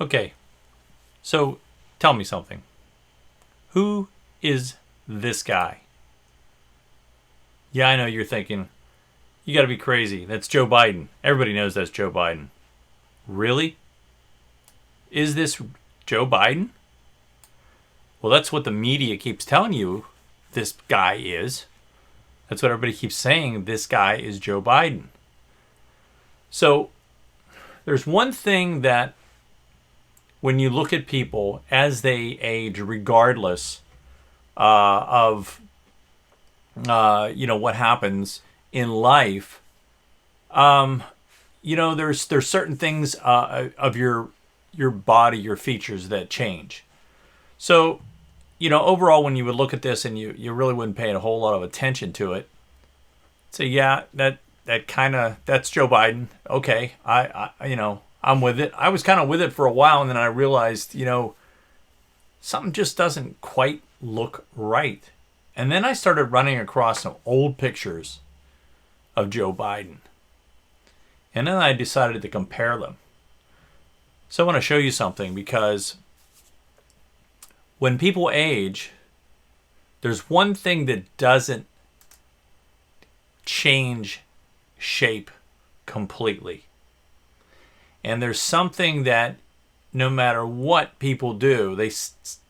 Okay, so tell me something. Who is this guy? Yeah, I know you're thinking, you gotta be crazy. That's Joe Biden. Everybody knows that's Joe Biden. Really? Is this Joe Biden? Well, that's what the media keeps telling you this guy is. That's what everybody keeps saying. This guy is Joe Biden. So there's one thing that when you look at people as they age, regardless of what happens in life, there's certain things of your body, your features that change. So, overall, when you would look at this and you really wouldn't pay a whole lot of attention to it, say, yeah, that's Joe Biden. Okay, I'm with it. I was kind of with it for a while, and then I realized, something just doesn't quite look right. And then I started running across some old pictures of Joe Biden. And then I decided to compare them. So I want to show you something, because when people age, there's one thing that doesn't change shape completely. And there's something that no matter what people do, they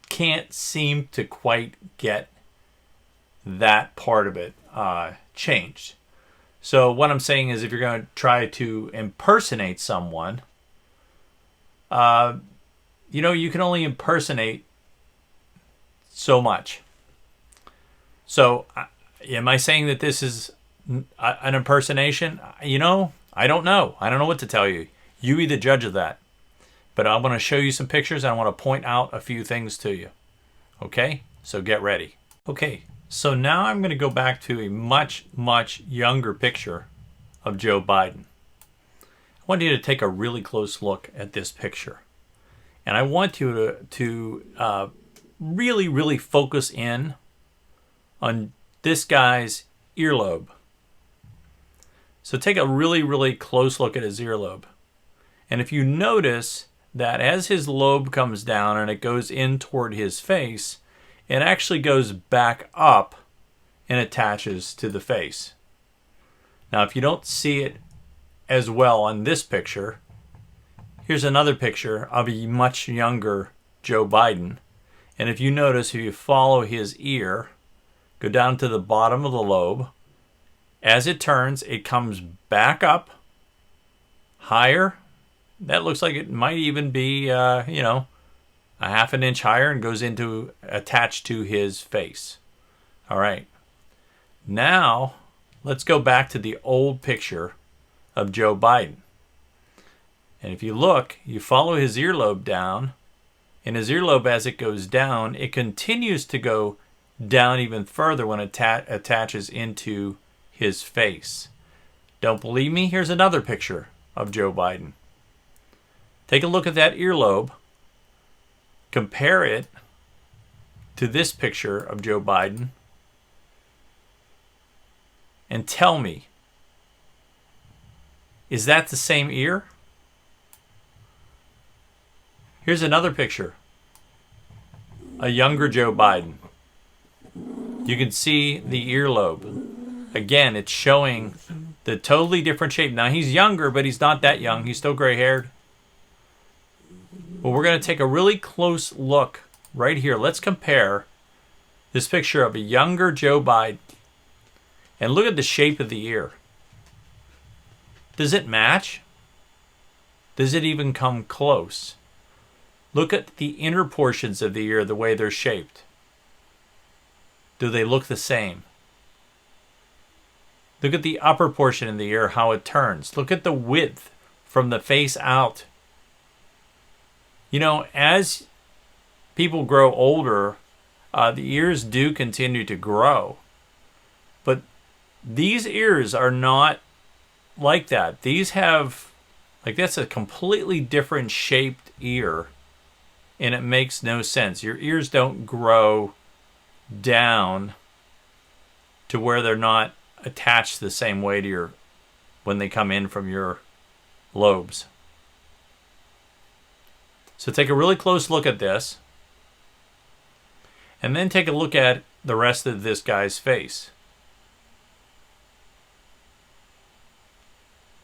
can't seem to quite get that part of it changed. So what I'm saying is, if you're going to try to impersonate someone, you can only impersonate so much. So am I saying that this is an impersonation? I don't know. I don't know what to tell you. You be the judge of that. But I want to show you some pictures, and I want to point out a few things to you. Okay? So get ready. Okay, so now I'm going to go back to a much, much younger picture of Joe Biden. I want you to take a really close look at this picture. And I want you to really, really focus in on this guy's earlobe. So take a really, really close look at his earlobe. And if you notice that as his lobe comes down and it goes in toward his face, it actually goes back up and attaches to the face. Now, if you don't see it as well on this picture, here's another picture of a much younger Joe Biden. And if you notice, if you follow his ear, go down to the bottom of the lobe, as it turns, it comes back up higher. That looks like it might even be, a half an inch higher, and goes attached to his face. All right. Now, let's go back to the old picture of Joe Biden. And if you look, you follow his earlobe down, and his earlobe, as it goes down, it continues to go down even further when it attaches into his face. Don't believe me? Here's another picture of Joe Biden. Take a look at that earlobe. Compare it to this picture of Joe Biden. And tell me, is that the same ear? Here's another picture. A younger Joe Biden. You can see the earlobe. Again, it's showing the totally different shape. Now, he's younger, but he's not that young. He's still gray-haired. Well, we're going to take a really close look right here. Let's compare this picture of a younger Joe Biden. And look at the shape of the ear. Does it match? Does it even come close? Look at the inner portions of the ear, the way they're shaped. Do they look the same? Look at the upper portion of the ear, how it turns. Look at the width from the face out. As people grow older, the ears do continue to grow. But these ears are not like that. These have, that's a completely different shaped ear. And it makes no sense. Your ears don't grow down to where they're not attached the same way to when they come in from your lobes. So take a really close look at this. And then take a look at the rest of this guy's face.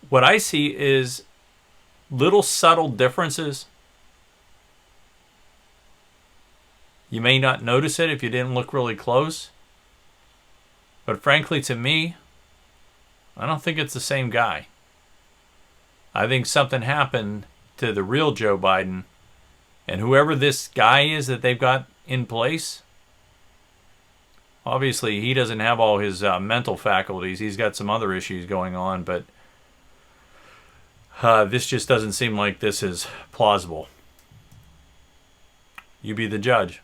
What I see is little subtle differences. You may not notice it if you didn't look really close. But frankly, to me, I don't think it's the same guy. I think something happened to the real Joe Biden. And whoever this guy is that they've got in place, obviously he doesn't have all his mental faculties. He's got some other issues going on, but this just doesn't seem like this is plausible. You be the judge.